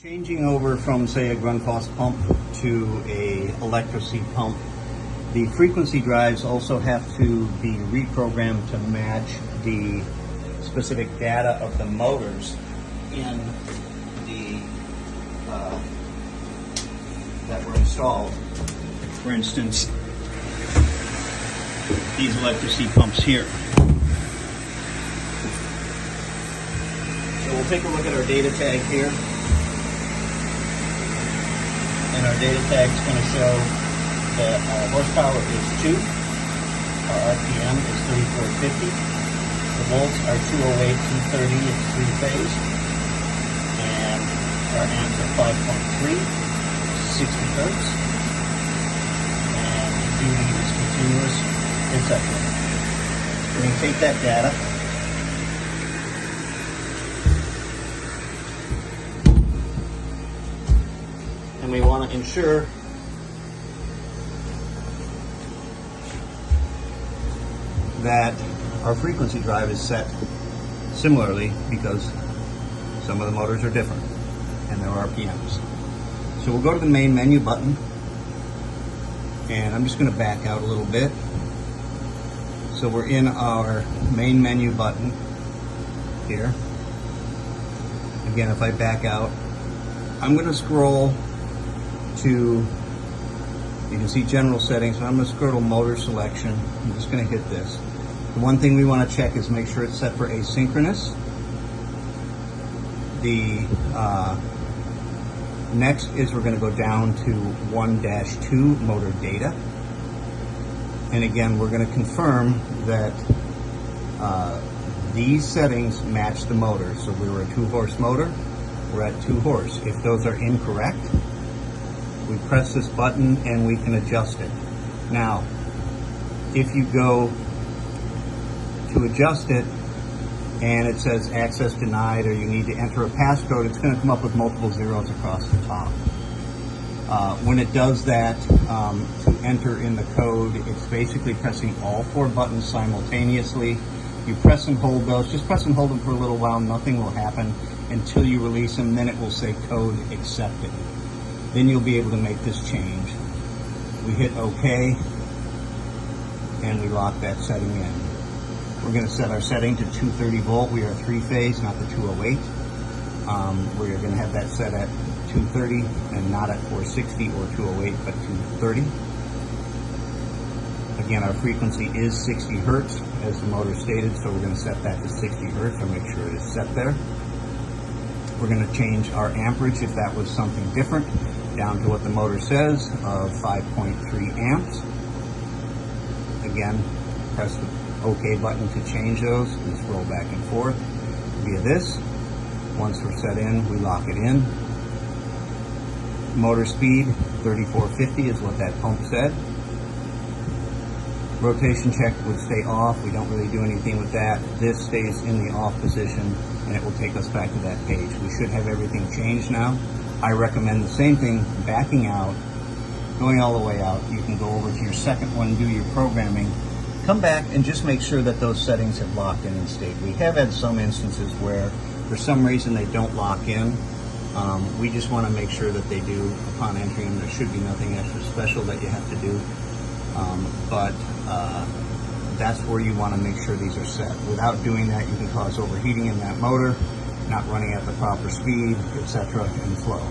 Changing over from, say, a Grundfos pump to a electroseed pump, the frequency drives also have to be reprogrammed to match the specific data of the motors in the that were installed. For instance, these electroseed pumps here. So we'll take a look at our data tag here. And our data tag is going to show that our horsepower is 2, our RPM is 3450, the volts are 208, 230, it's 3-phase, and our amps are 5.3, 60 hertz, and the duty is continuous, etc. We're going to take that data, and we want to ensure that our frequency drive is set similarly, because some of the motors are different and their RPMs. So we'll go to the main menu button, and I'm just going to back out a little bit. So we're in our main menu button here. Again, if I back out, I'm going to scroll to, you can see general settings, and I'm going to scroll to motor selection. I'm just going to hit this. The one thing we want to check is make sure it's set for asynchronous. The next is we're going to go down to 1-2 motor data. And again, we're going to confirm that these settings match the motor. So we were a 2-horse motor, we're at 2 horse. If those are incorrect, we press this button and we can adjust it. Now, if you go to adjust it and it says access denied, or you need to enter a passcode, it's going to come up with multiple zeros across the top. When it does that, to enter in the code, it's basically pressing all 4 buttons simultaneously. You press and hold those, just press and hold them for a little while, nothing will happen until you release them, then it will say code accepted. Then you'll be able to make this change. We hit OK, and we lock that setting in. We're going to set our setting to 230 volt. We are 3-phase, not the 208. We're going to have that set at 230 and not at 460 or 208, but 230. Again, our frequency is 60 hertz, as the motor stated, so we're going to set that to 60 hertz and make sure it is set there. We're going to change our amperage, if that was something different, down to what the motor says of 5.3 amps. Again, press the OK button to change those and scroll back and forth via this. Once we're set in, we lock it in. Motor speed, 3450 is what that pump said. Rotation check would stay off. We don't really do anything with that. This stays in the off position, and it will take us back to that page. We should have everything changed now. I recommend the same thing, backing out, going all the way out. You can go over to your second one, do your programming, come back and just make sure that those settings have locked in and stayed. We have had some instances where for some reason they don't lock in. We just want to make sure that they do upon entering them. There should be nothing extra special that you have to do. But that's where you want to make sure these are set. Without doing that, you can cause overheating in that motor, not running at the proper speed, etc., and flow.